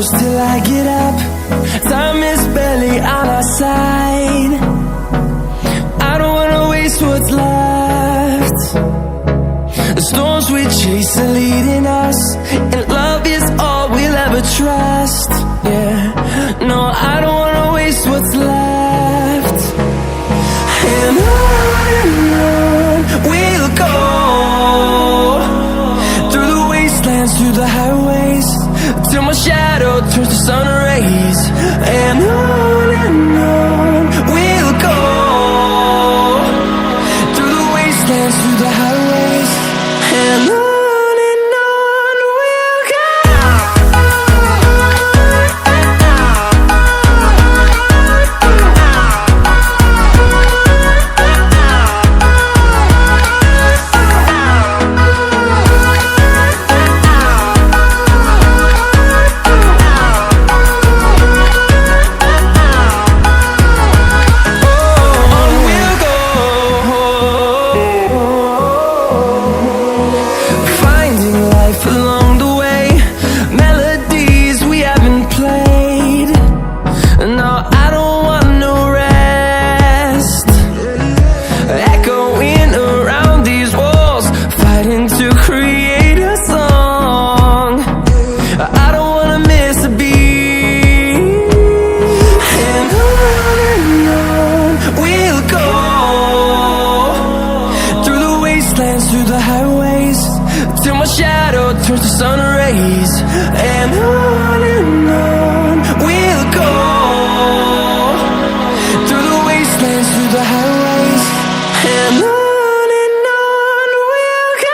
close till I get up. Time is barely on our side. I don't wanna waste what's left. The storms we chase are leading us, and love is all we'll ever trust. Yeah, no, I don't wanna waste what's left. And on we'll go, through the wastelands, through the highways, till my shadow turns to sun rays. And on we'll go, through the wastelands, through the highways, and on we'll go. Through the highways, till my shadow turns to sun rays. And on we'll go, through the wastelands, through the highways, and on we'll go.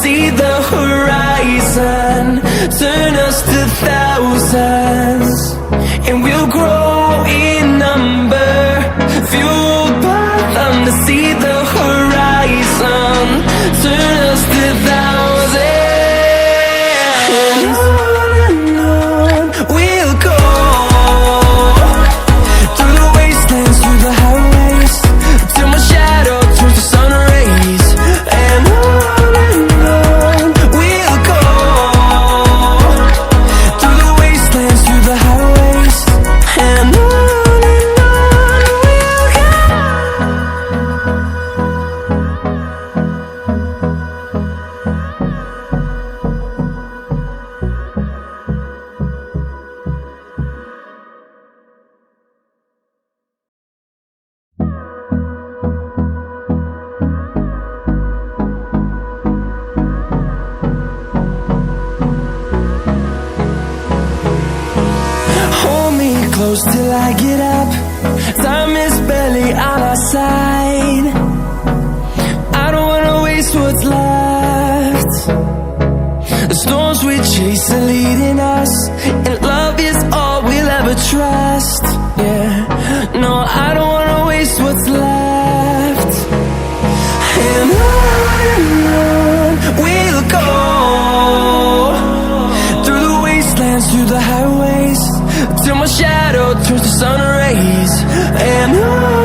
See the horizon, turn us to thousands, and we'll grow in number, fueled by them to see the horizon, turn us to thousands. And on we'll go, through the wastelands, through the highways, till my shadow turns to sun rays. And close till I get up. Time is barely on our side. I don't wanna waste what's left. The storms we chase are leading us, and love is all we'll ever trust. Yeah, no, I don't wanna waste what's left. And on we'll go, through the wastelands, through the highways, till my shadow turns to sun rays. And on